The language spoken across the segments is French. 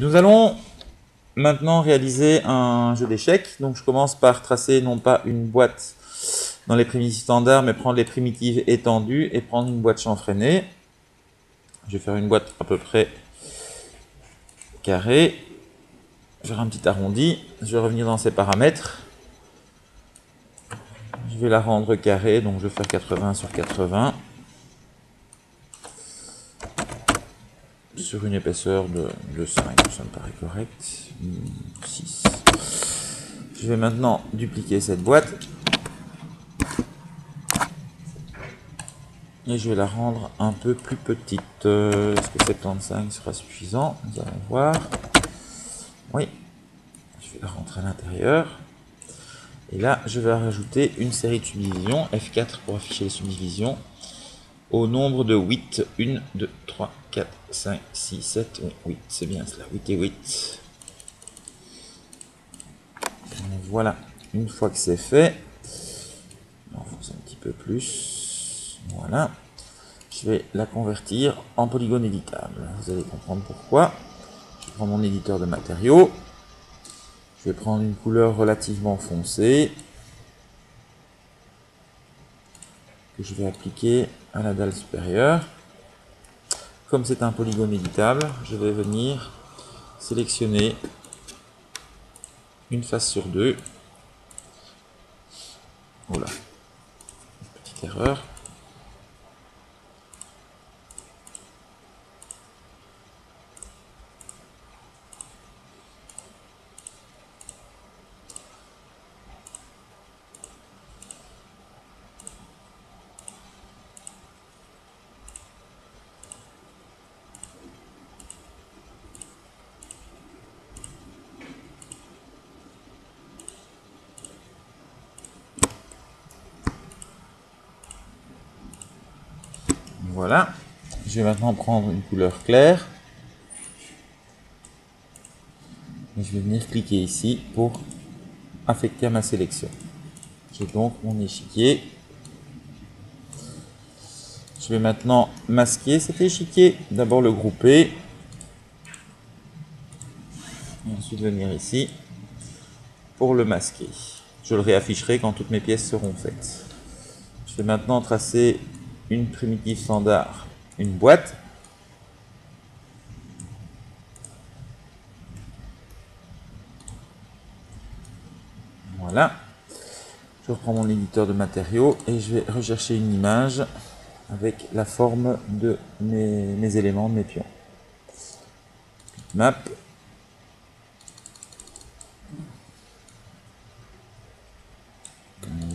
Nous allons maintenant réaliser un jeu d'échecs. Donc je commence par tracer non pas une boîte dans les primitives standards, mais prendre les primitives étendues et prendre une boîte chanfreinée. Je vais faire une boîte à peu près carrée. Faire un petit arrondi. Je vais revenir dans ses paramètres. Je vais la rendre carrée, donc je vais faire 80 sur 80. Sur une épaisseur de 5, ça me paraît correct. 6. Je vais maintenant dupliquer cette boîte. Et je vais la rendre un peu plus petite. Est-ce que 75 sera suffisant? Nous allons voir. Oui. Je vais la rentrer à l'intérieur. Et là, je vais rajouter une série de subdivisions. F4 pour afficher les subdivisions. Au nombre de 8. 1, 2, 3, 4, 5, 6, 7. Oui, 8, c'est bien cela. 8 et 8. Voilà. Une fois que c'est fait, on enfonce un petit peu plus. Voilà. Je vais la convertir en polygone éditable. Vous allez comprendre pourquoi. Je prends mon éditeur de matériaux. Je vais prendre une couleur relativement foncée que je vais appliquer à la dalle supérieure. Comme c'est un polygone éditable, je vais venir sélectionner une face sur deux. Voilà, petite erreur. Voilà. Je vais maintenant prendre une couleur claire. Et je vais venir cliquer ici pour affecter à ma sélection. J'ai donc mon échiquier. Je vais maintenant masquer cet échiquier. D'abord le grouper. Et ensuite venir ici pour le masquer. Je le réafficherai quand toutes mes pièces seront faites. Je vais maintenant tracer une primitive standard, une boîte. Voilà. Je reprends mon éditeur de matériaux et je vais rechercher une image avec la forme de mes éléments, de mes pions. Map.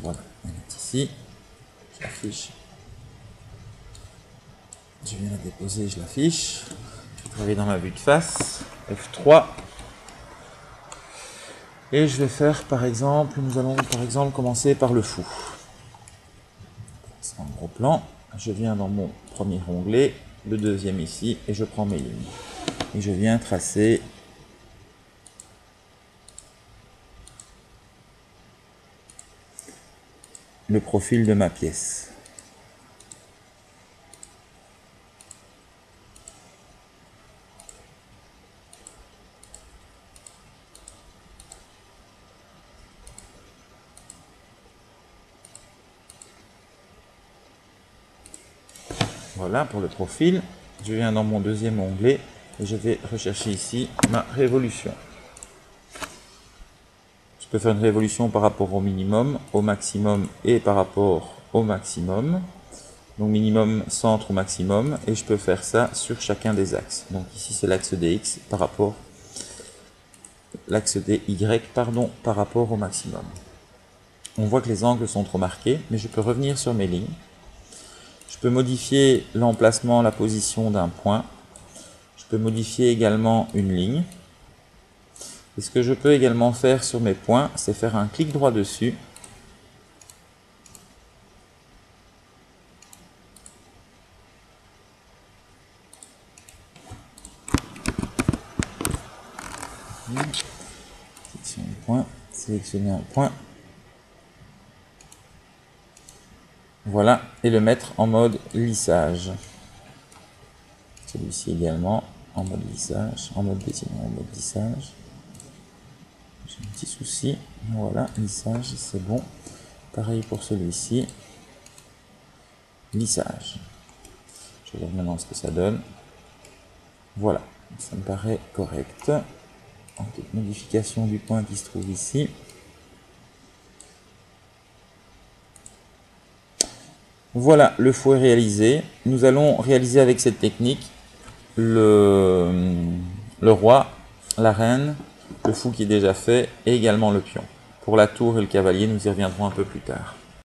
Voilà, on est ici. Je l'affiche. Je viens la déposer, je l'affiche. Je vais travailler dans ma vue de face. F3. Et je vais faire par exemple, nous allons par exemple commencer par le fou. C'est un gros plan. Je viens dans mon premier onglet, le deuxième ici, et je prends mes lignes. Et je viens tracer le profil de ma pièce. Voilà pour le profil. Je viens dans mon deuxième onglet et je vais rechercher ici ma révolution. Je peux faire une révolution par rapport au minimum, au maximum et par rapport au maximum. Donc minimum, centre ou maximum. Et je peux faire ça sur chacun des axes. Donc ici c'est l'axe DX par rapport l'axe DY par rapport au maximum. On voit que les angles sont trop marqués, mais je peux revenir sur mes lignes. Je peux modifier l'emplacement, la position d'un point. Je peux modifier également une ligne. Et ce que je peux également faire sur mes points, c'est faire un clic droit dessus. Sélectionner un point. Voilà, et le mettre en mode lissage. Celui-ci également. en mode lissage, en mode dessinant, en mode lissage. J'ai un petit souci. Voilà, lissage, c'est bon. Pareil pour celui-ci. Lissage. Je vais voir maintenant ce que ça donne. Voilà, ça me paraît correct. En petite modification du point qui se trouve ici. Voilà, le fou est réalisé. Nous allons réaliser avec cette technique le roi, la reine, le fou qui est déjà fait et également le pion. Pour la tour et le cavalier, nous y reviendrons un peu plus tard.